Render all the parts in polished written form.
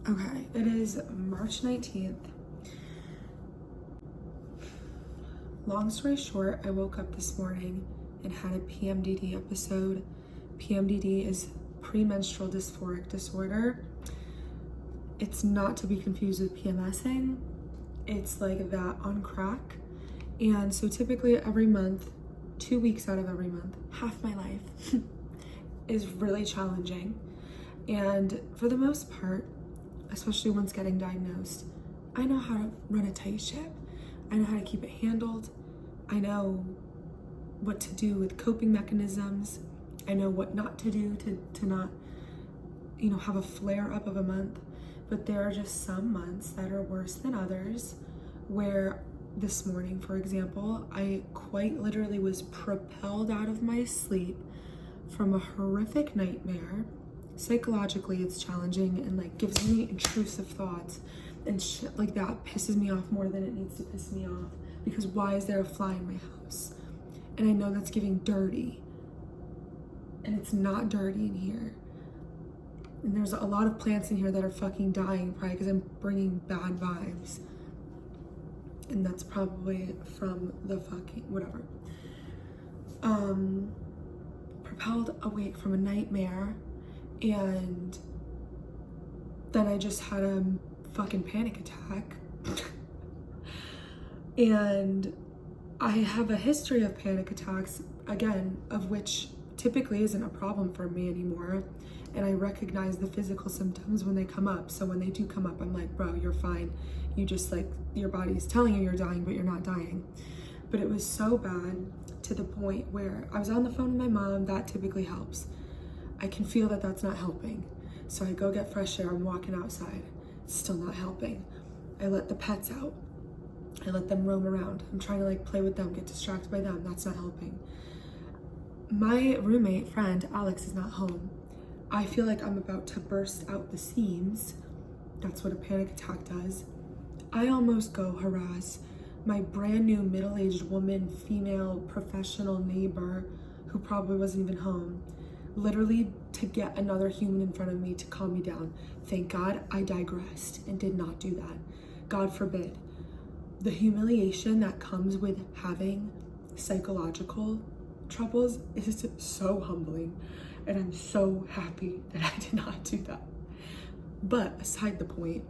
Okay, it is March 19th. Long story short, I woke up this morning and had a PMDD episode. PMDD is premenstrual dysphoric disorder. It's not to be confused with PMSing. It's like that on crack. And so typically every month, 2 weeks out of every month, half my life is really challenging. And for the most part, especially once getting diagnosed, I know how to run a tight ship. I know how to keep it handled. I know what to do with coping mechanisms. I know what not to do to not, have a flare up of a month. But there are just some months that are worse than others, where this morning, for example, I quite literally was propelled out of my sleep from a horrific nightmare. Psychologically, it's challenging and like gives me intrusive thoughts and shit like that pisses me off more than it needs to piss me off, because why is there a fly in my house? And I know that's giving dirty, and it's not dirty in here. And there's a lot of plants in here that are fucking dying, probably because I'm bringing bad vibes. And that's probably from the fucking whatever. Propelled awake from a nightmare, and then I just had a fucking panic attack. And I have a history of panic attacks, again, of which typically isn't a problem for me anymore. And I recognize the physical symptoms when they come up. So when they do come up, I'm like, bro, you're fine. You just like, your body's telling you you're dying, but you're not dying. But it was so bad to the point where I was on the phone with my mom. That typically helps. I can feel that that's not helping. So I go get fresh air. I'm walking outside. It's still not helping. I let the pets out. I let them roam around. I'm trying to like play with them, get distracted by them. That's not helping. My roommate friend, Alex, is not home. I feel like I'm about to burst out the seams. That's what a panic attack does. I almost go harass my brand new middle-aged woman, female, professional neighbor who probably wasn't even home, literally to get another human in front of me to calm me down. Thank God I digressed and did not do that. God forbid. The humiliation that comes with having psychological troubles is so humbling, and I'm so happy that I did not do that. But aside the point,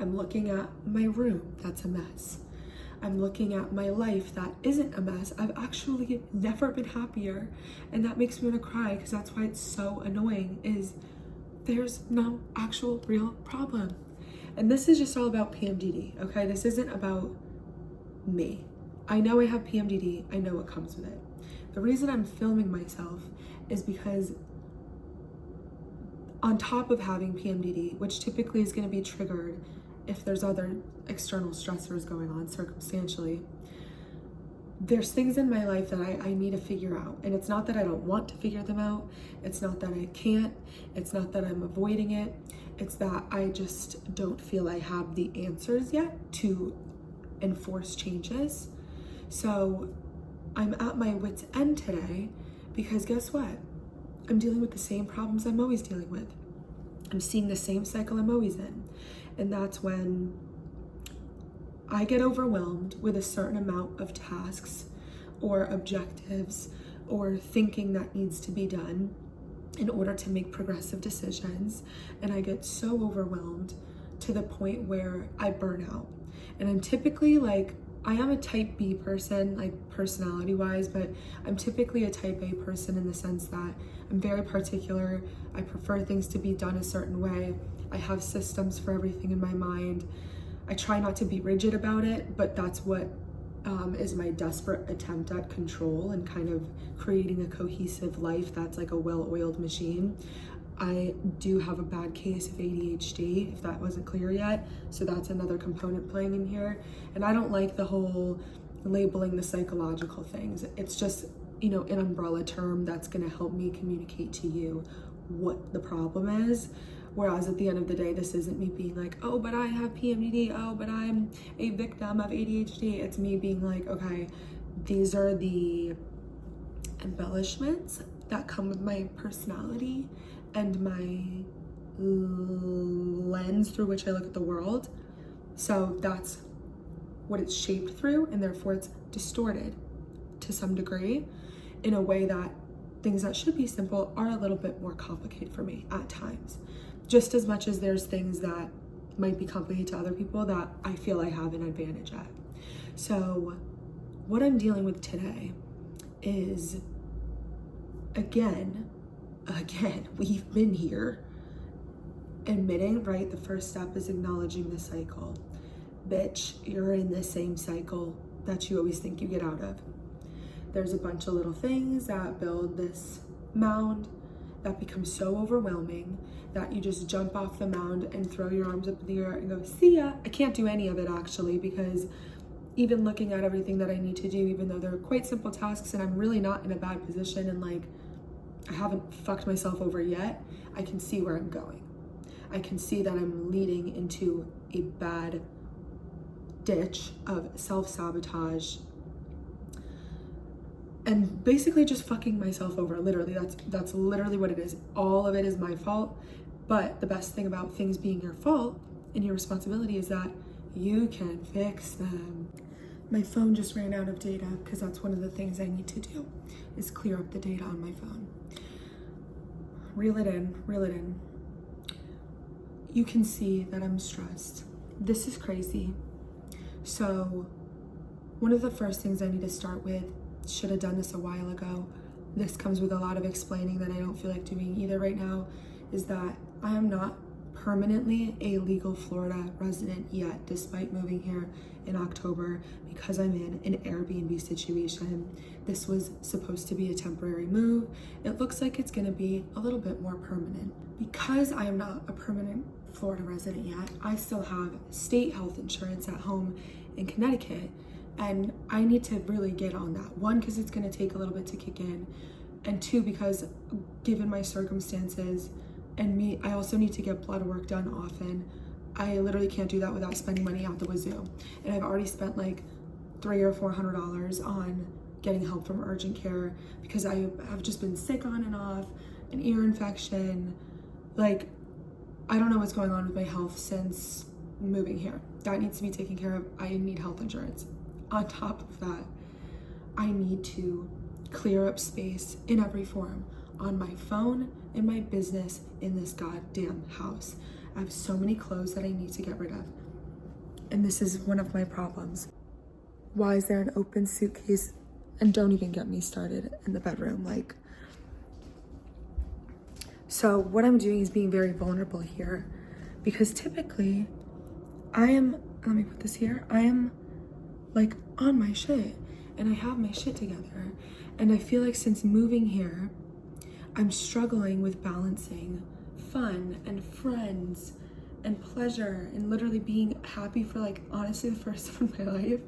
I'm looking at my room that's a mess. I'm looking at my life that isn't a mess. I've actually never been happier, and that makes me want to cry, because that's why it's so annoying, is there's no actual real problem. And this is just all about PMDD, okay? This isn't about me. I know I have PMDD. I know what comes with it. The reason I'm filming myself is because on top of having PMDD, which typically is going to be triggered if there's other external stressors going on circumstantially, there's things in my life that I need to figure out. And it's not that I don't want to figure them out. It's not that I can't. It's not that I'm avoiding it. It's that I just don't feel I have the answers yet to enforce changes. So I'm at my wit's end today, because guess what? I'm dealing with the same problems I'm always dealing with. I'm seeing the same cycle I'm always in. And that's when I get overwhelmed with a certain amount of tasks or objectives or thinking that needs to be done in order to make progressive decisions. And I get so overwhelmed to the point where I burn out. And I'm typically like, I am a type B person, like personality wise, but I'm typically a type A person in the sense that I'm very particular. I prefer things to be done a certain way. I have systems for everything in my mind. I try not to be rigid about it, but that's what is my desperate attempt at control and kind of creating a cohesive life that's like a well-oiled machine. I do have a bad case of ADHD, if that wasn't clear yet. So that's another component playing in here. And I don't like the whole labeling the psychological things. It's just, an umbrella term that's gonna help me communicate to you what the problem is. Whereas at the end of the day, this isn't me being like, oh, but I have PMDD, oh, but I'm a victim of ADHD. It's me being like, okay, these are the embellishments that come with my personality and my lens through which I look at the world. So that's what it's shaped through, and therefore it's distorted to some degree in a way that things that should be simple are a little bit more complicated for me at times. Just as much as there's things that might be complicated to other people that I feel I have an advantage at. So what I'm dealing with today is, again, we've been here. Admitting, right? The first step is acknowledging the cycle. Bitch, you're in the same cycle that you always think you get out of. There's a bunch of little things that build this mound that becomes so overwhelming that you just jump off the mound and throw your arms up in the air and go, see ya. I can't do any of it actually, because even looking at everything that I need to do, even though they're quite simple tasks and I'm really not in a bad position and like I haven't fucked myself over yet, I can see where I'm going. I can see that I'm leading into a bad ditch of self-sabotage and basically just fucking myself over. Literally, that's literally what it is. All of it is my fault. But the best thing about things being your fault and your responsibility is that you can fix them. My phone just ran out of data because that's one of the things I need to do is clear up the data on my phone. Reel it in. You can see that I'm stressed. This is crazy. So one of the first things I need to start with, should have done this a while ago, this comes with a lot of explaining that I don't feel like doing either right now, is that I am not permanently a legal Florida resident yet, despite moving here in October, because I'm in an Airbnb situation. This was supposed to be a temporary move. It looks like it's gonna be a little bit more permanent. Because I am not a permanent Florida resident yet, I still have state health insurance at home in Connecticut, and I need to really get on that. One, because it's gonna take a little bit to kick in, and two, because given my circumstances and me, I also need to get blood work done often. I literally can't do that without spending money out the wazoo. And I've already spent like $300 or $400 on getting help from urgent care because I have just been sick on and off, an ear infection. Like, I don't know what's going on with my health since moving here. That needs to be taken care of. I need health insurance. On top of that, I need to clear up space in every form on my phone, in my business, in this goddamn house. I have so many clothes that I need to get rid of. And this is one of my problems. Why is there an open suitcase? And don't even get me started in the bedroom. Like, so what I'm doing is being very vulnerable here, because typically let me put this here, I am like on my shit and I have my shit together. And I feel like since moving here, I'm struggling with balancing fun and friends and pleasure and literally being happy for like honestly the first time in my life,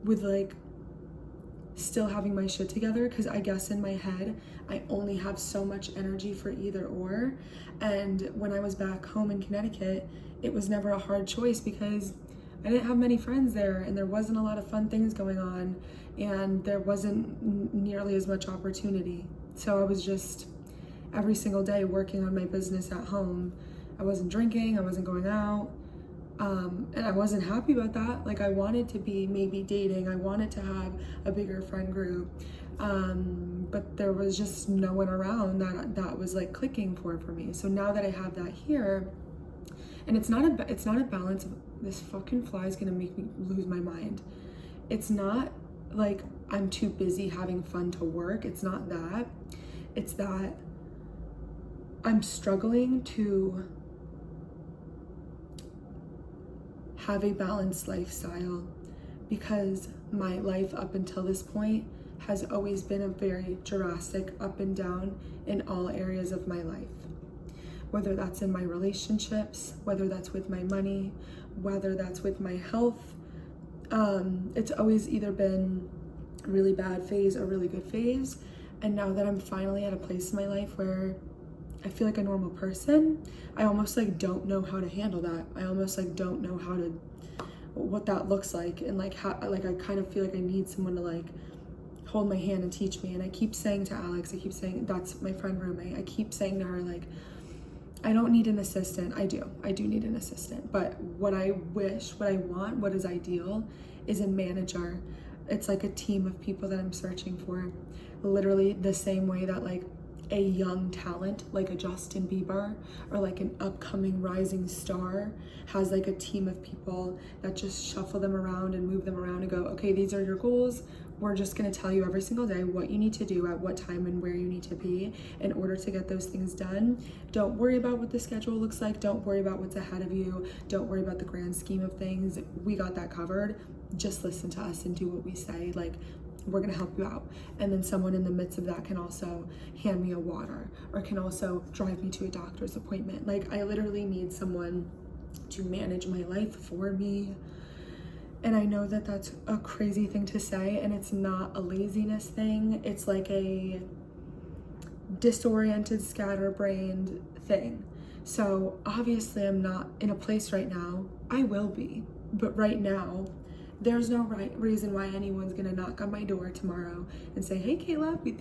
with like still having my shit together, because I guess in my head I only have so much energy for either or. And when I was back home in Connecticut, it was never a hard choice because I didn't have many friends there and there wasn't a lot of fun things going on and there wasn't nearly as much opportunity. So I was just every single day working on my business at home. I wasn't drinking, I wasn't going out, and I wasn't happy about that. Like, I wanted to be maybe dating, I wanted to have a bigger friend group, but there was just no one around that was like clicking for me. So now that I have that here, and it's not a balance of, this fucking fly is gonna make me lose my mind. It's not like I'm too busy having fun to work. It's not that. It's that I'm struggling to have a balanced lifestyle because my life up until this point has always been a very drastic up and down in all areas of my life. Whether that's in my relationships, whether that's with my money, whether that's with my health, it's always either been a really bad phase or really good phase. And now that I'm finally at a place in my life where I feel like a normal person, I almost like don't know how to handle that. I almost like don't know what that looks like, and like how, like I kind of feel like I need someone to like hold my hand and teach me. And I keep saying to Alex, that's my friend roommate, I keep saying to her, like, I don't need an assistant. I do need an assistant. But what I want, what is ideal is a manager. It's like a team of people that I'm searching for. Literally the same way that like a young talent, like a Justin Bieber or like an upcoming rising star has like a team of people that just shuffle them around and move them around and go, okay, these are your goals. We're just gonna tell you every single day what you need to do at what time and where you need to be in order to get those things done. Don't worry about what the schedule looks like. Don't worry about what's ahead of you. Don't worry about the grand scheme of things. We got that covered. Just listen to us and do what we say. Like, we're gonna help you out. And then someone in the midst of that can also hand me a water or can also drive me to a doctor's appointment. Like, I literally need someone to manage my life for me. And I know that that's a crazy thing to say, and it's not a laziness thing. It's like a disoriented, scatterbrained thing. So obviously I'm not in a place right now. I will be, but right now, there's no reason why anyone's gonna knock on my door tomorrow and say, hey Kayla, we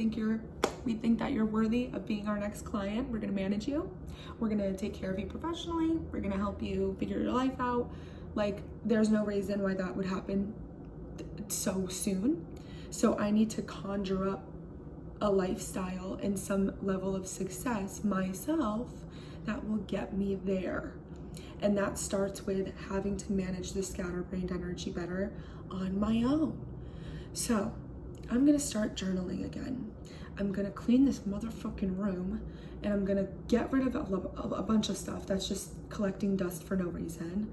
think that you're worthy of being our next client. We're gonna manage you. We're gonna take care of you professionally. We're gonna help you figure your life out. Like, there's no reason why that would happen so soon. So I need to conjure up a lifestyle and some level of success myself that will get me there. And that starts with having to manage the scatterbrained energy better on my own. So I'm gonna start journaling again. I'm gonna clean this motherfucking room and I'm gonna get rid of a bunch of stuff that's just collecting dust for no reason.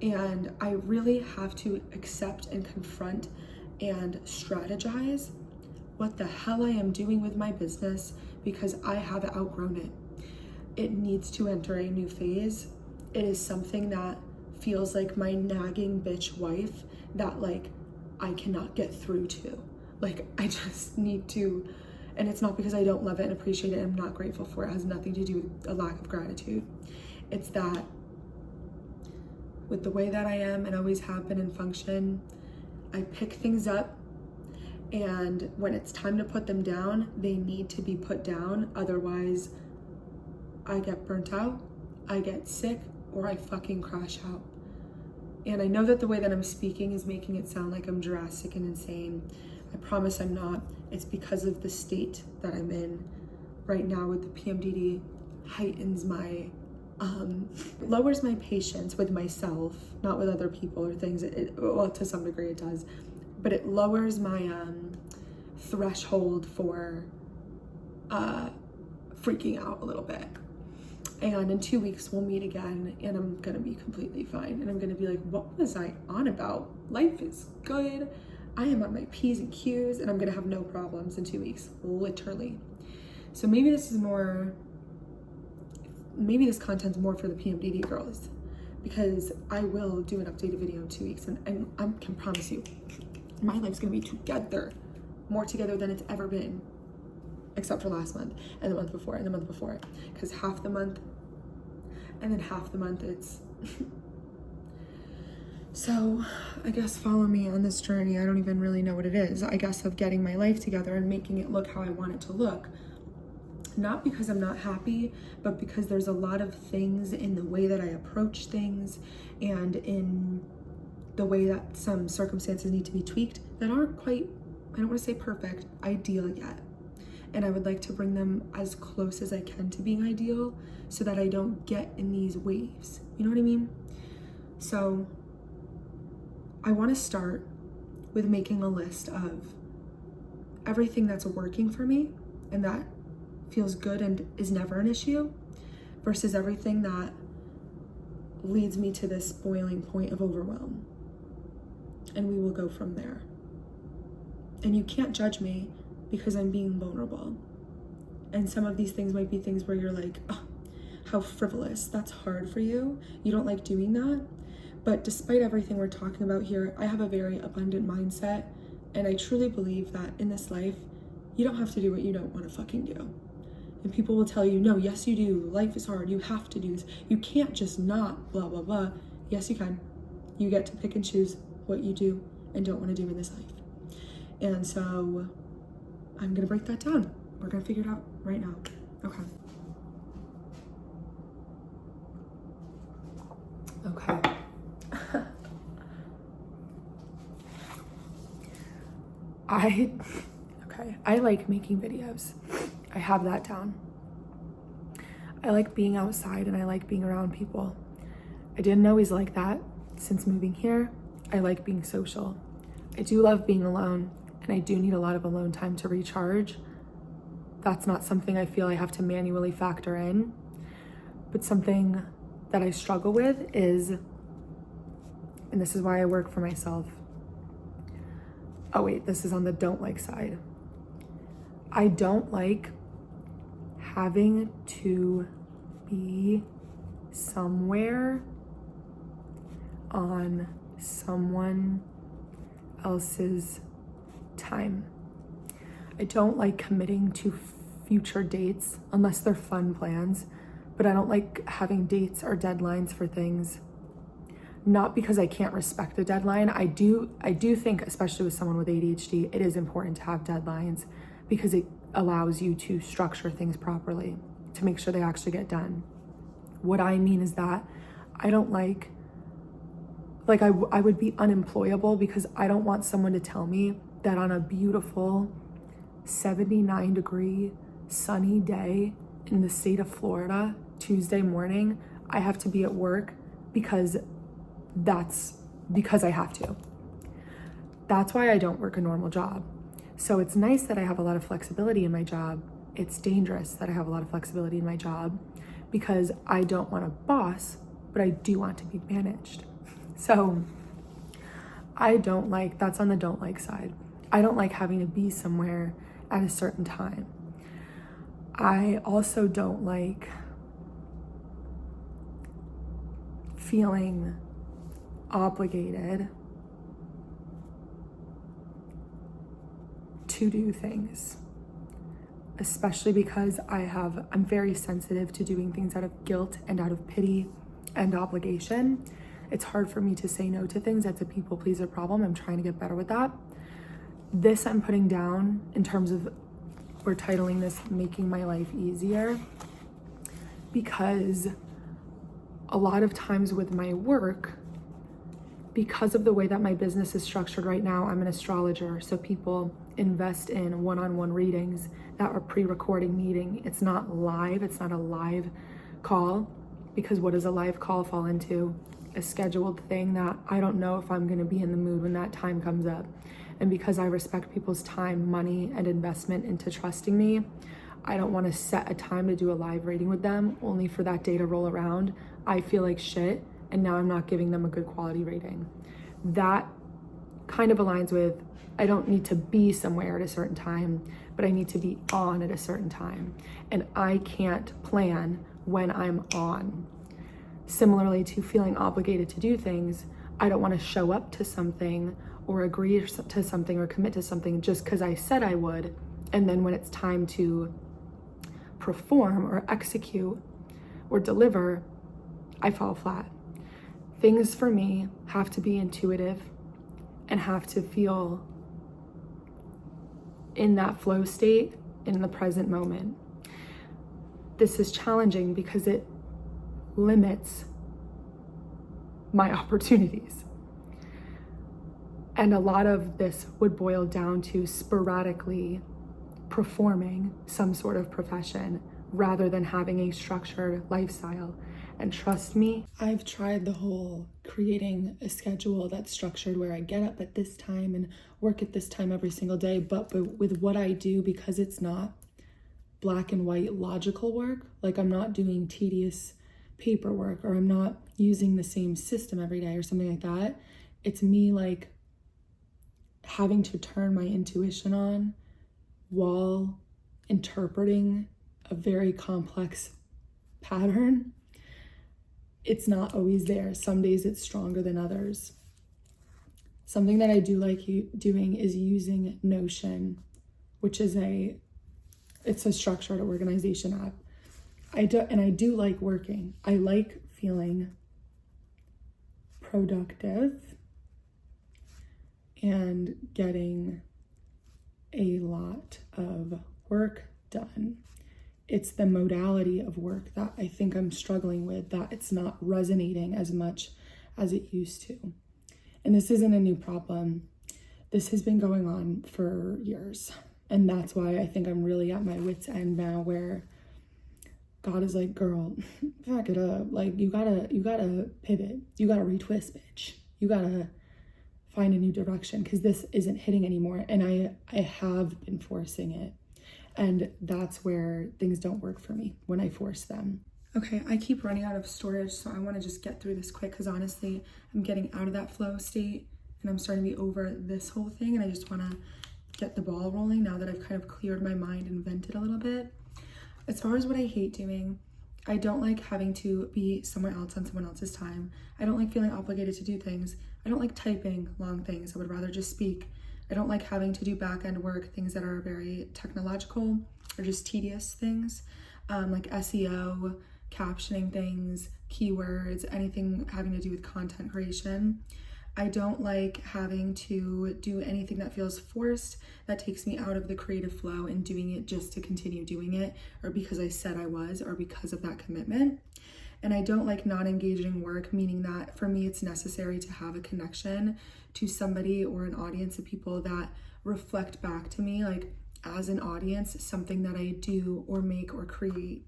And I really have to accept and confront and strategize what the hell I am doing with my business because I have outgrown it. It needs to enter a new phase. It is something that feels like my nagging bitch wife that like I cannot get through to. Like, I just need to, and it's not because I don't love it and appreciate it and I'm not grateful for it. It has nothing to do with a lack of gratitude. It's that with the way that I am and always have been and function, I pick things up, and when it's time to put them down, they need to be put down. Otherwise, I get burnt out, I get sick, or I fucking crash out. And I know that the way that I'm speaking is making it sound like I'm drastic and insane. I promise I'm not. It's because of the state that I'm in right now with the PMDD. Heightens my lowers my patience with myself, not with other people or things. Well, to some degree it does, but it lowers my threshold for freaking out a little bit. And in 2 weeks we'll meet again and I'm gonna be completely fine. And I'm gonna be like, what was I on about? Life is good. I am on my P's and Q's and I'm gonna have no problems in 2 weeks, literally. So maybe this content's more for the PMDD girls, because I will do an updated video in 2 weeks and I can promise you my life's gonna be together, more together than it's ever been, except for last month and the month before and the month before, because half the month and then half the month it's so I guess follow me on this journey. I don't even really know what it is, I guess, of getting my life together and making it look how I want it to look. Not because I'm not happy, but because there's a lot of things in the way that I approach things and in the way that some circumstances need to be tweaked that aren't quite, I don't want to say perfect, ideal yet. And I would like to bring them as close as I can to being ideal so that I don't get in these waves. You know what I mean? So I want to start with making a list of everything that's working for me and that feels good and is never an issue versus everything that leads me to this boiling point of overwhelm. And we will go from there. And you can't judge me because I'm being vulnerable. And some of these things might be things where you're like, oh, how frivolous. That's hard for you. You don't like doing that. But despite everything we're talking about here, I have a very abundant mindset. And I truly believe that in this life, you don't have to do what you don't want to fucking do. And people will tell you, no, yes, you do. Life is hard. You have to do this. You can't just not blah, blah, blah. Yes, you can. You get to pick and choose what you do and don't want to do in this life. And so I'm going to break that down. We're going to figure it out right now. Okay. Okay. I like making videos. I have that down. I like being outside and I like being around people. I didn't always like that. Since moving here, I like being social. I do love being alone, and I do need a lot of alone time to recharge. That's not something I feel I have to manually factor in, but something that I struggle with is, and this is why I work for myself. Oh wait, this is on the don't like side. I don't like having to be somewhere on someone else's time. I don't like committing to future dates unless they're fun plans, but I don't like having dates or deadlines for things. Not because I can't respect a deadline. I do think, especially with someone with ADHD, it is important to have deadlines because it allows you to structure things properly to make sure they actually get done. What I mean is that I don't like I would be unemployable because I don't want someone to tell me that on a beautiful 79-degree sunny day in the state of Florida, Tuesday morning, I have to be at work because I have to. That's why I don't work a normal job. So it's nice that I have a lot of flexibility in my job. It's dangerous that I have a lot of flexibility in my job because I don't want a boss, but I do want to be managed. So that's on the don't like side. I don't like having to be somewhere at a certain time. I also don't like feeling obligated to do things, especially because I'm very sensitive to doing things out of guilt and out of pity and obligation. It's hard for me to say no to things. That's a people pleaser problem. I'm trying to get better with that. This I'm putting down in terms of, we're titling this Making My Life Easier, because a lot of times with my work, because of the way that my business is structured right now, I'm an astrologer. So people invest in one-on-one readings that are pre-recording meeting. It's not live. It's not a live call, because what does a live call fall into? A scheduled thing that I don't know if I'm going to be in the mood when that time comes up. And because I respect people's time, money, and investment into trusting me, I don't want to set a time to do a live reading with them only for that day to roll around. I feel like shit, and now I'm not giving them a good quality rating. That kind of aligns with, I don't need to be somewhere at a certain time, but I need to be on at a certain time. And I can't plan when I'm on. Similarly to feeling obligated to do things, I don't want to show up to something or agree to something or commit to something just because I said I would, and then when it's time to perform or execute or deliver, I fall flat. Things for me have to be intuitive and have to feel in that flow state in the present moment. This is challenging because it limits my opportunities. And a lot of this would boil down to sporadically performing some sort of profession rather than having a structured lifestyle. And trust me, I've tried the whole creating a schedule that's structured where I get up at this time and work at this time every single day. But with what I do, because it's not black and white logical work, like I'm not doing tedious paperwork or I'm not using the same system every day or something like that. It's me like having to turn my intuition on while interpreting a very complex pattern. It's not always there. Some days it's stronger than others. Something that I do like doing is using Notion, which is it's a structured organization app. I do like working. I like feeling productive and getting a lot of work done. it's the modality of work that I think I'm struggling with, that it's not resonating as much as it used to. And this isn't a new problem. This has been going on for years. And that's why I think I'm really at my wit's end now, where God is like, girl, back it up. Like, you gotta pivot. You gotta retwist, bitch. You gotta find a new direction, because this isn't hitting anymore. And I have been forcing it. And that's where things don't work for me, when I force them. Okay, I keep running out of storage, so I want to just get through this quick, because honestly, I'm getting out of that flow state and I'm starting to be over this whole thing, and I just want to get the ball rolling now that I've kind of cleared my mind and vented a little bit. As far as what I hate doing, I don't like having to be somewhere else on someone else's time. I don't like feeling obligated to do things. I don't like typing long things. I would rather just speak. I don't like having to do back-end work, things that are very technological or just tedious things, like SEO, captioning things, keywords, anything having to do with content creation. I don't like having to do anything that feels forced, that takes me out of the creative flow and doing it just to continue doing it, or because I said I was, or because of that commitment. And I don't like non-engaging work, meaning that for me, it's necessary to have a connection to somebody or an audience of people that reflect back to me, like as an audience, something that I do or make or create.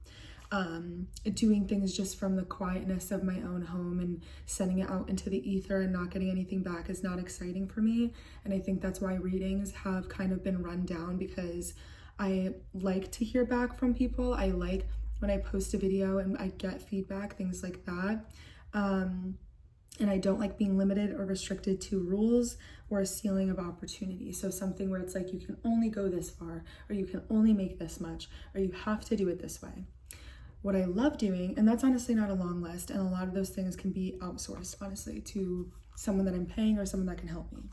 Doing things just from the quietness of my own home and sending it out into the ether and not getting anything back is not exciting for me. And I think that's why readings have kind of been run down, because I like to hear back from people. I like when I post a video and I get feedback, things like that. And I don't like being limited or restricted to rules or a ceiling of opportunity. So something where it's like, you can only go this far, or you can only make this much, or you have to do it this way. What I love doing, and that's honestly not a long list, and a lot of those things can be outsourced, honestly, to someone that I'm paying or someone that can help me.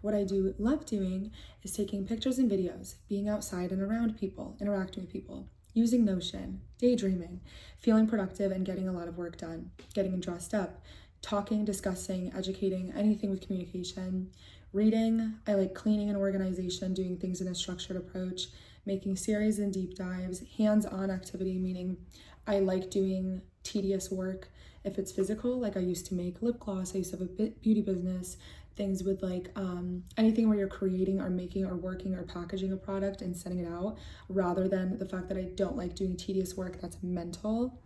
What I do love doing is taking pictures and videos, being outside and around people, interacting with people, using Notion, daydreaming, feeling productive and getting a lot of work done, getting dressed up, talking, discussing, educating, anything with communication, reading. I like cleaning and organization, doing things in a structured approach, making series and deep dives, hands-on activity, meaning I like doing tedious work. If it's physical, like I used to make lip gloss, I used to have a beauty business, things with like anything where you're creating or making or working or packaging a product and sending it out, rather than the fact that I don't like doing tedious work that's mental.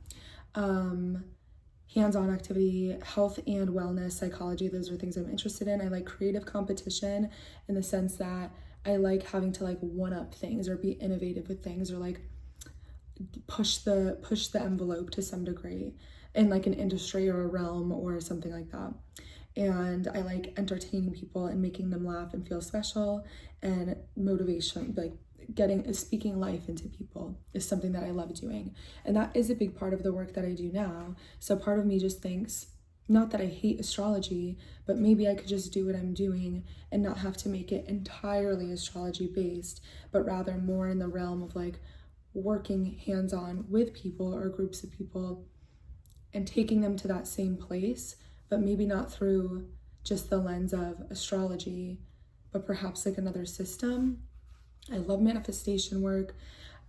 Hands-on activity, health and wellness, psychology, those are things I'm interested in. I like creative competition in the sense that I like having to like one-up things or be innovative with things, or like push the envelope to some degree in like an industry or a realm or something like that. And I like entertaining people and making them laugh and feel special, and motivation, like speaking life into people is something that I love doing. And that is a big part of the work that I do now. So part of me just thinks, not that I hate astrology, but maybe I could just do what I'm doing and not have to make it entirely astrology based, but rather more in the realm of like working hands-on with people or groups of people and taking them to that same place, but maybe not through just the lens of astrology, but perhaps like another system. I love manifestation work.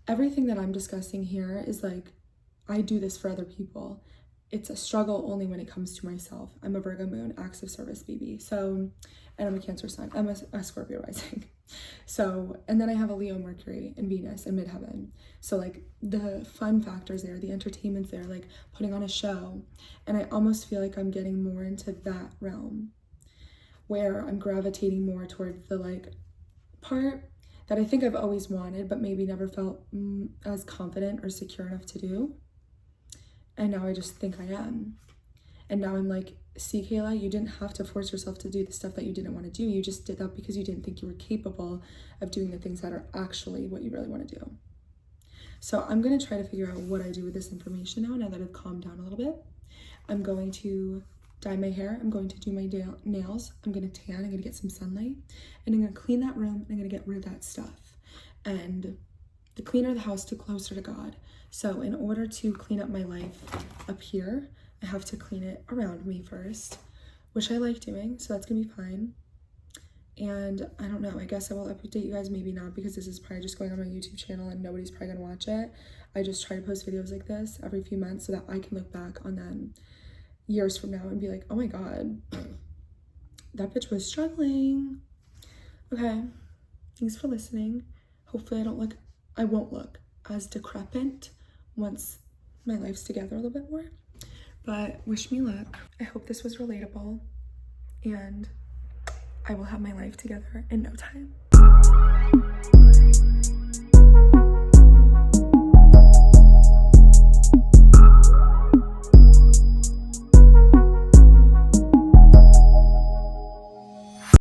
Everything that I'm discussing here is like, I do this for other people. It's a struggle only when it comes to myself. I'm a Virgo moon, acts of service baby. So, and I'm a Cancer sun. I'm a Scorpio rising. So, and then I have a Leo Mercury and Venus in midheaven. So like the fun factors there, the entertainment's there, like putting on a show. And I almost feel like I'm getting more into that realm where I'm gravitating more toward the like part that I think I've always wanted, but maybe never felt as confident or secure enough to do. And now I just think I am. And now I'm like, see, Kayla, you didn't have to force yourself to do the stuff that you didn't want to do. You just did that because you didn't think you were capable of doing the things that are actually what you really want to do. So I'm going to try to figure out what I do with this information now that I've calmed down a little bit. I'm going to dye my hair. I'm going to do my nails. I'm going to tan. I'm going to get some sunlight. And I'm going to clean that room. And I'm going to get rid of that stuff. And the cleaner the house, the closer to God. So in order to clean up my life up here, I have to clean it around me first, which I like doing, so that's gonna be fine. And I don't know, I guess I will update you guys, maybe not, because this is probably just going on my YouTube channel and nobody's probably gonna watch it. I just try to post videos like this every few months so that I can look back on them years from now and be like, oh my God, that bitch was struggling. Okay, thanks for listening. Hopefully I won't look as decrepit once my life's together a little bit more. But wish me luck. I hope this was relatable, and I will have my life together in no time.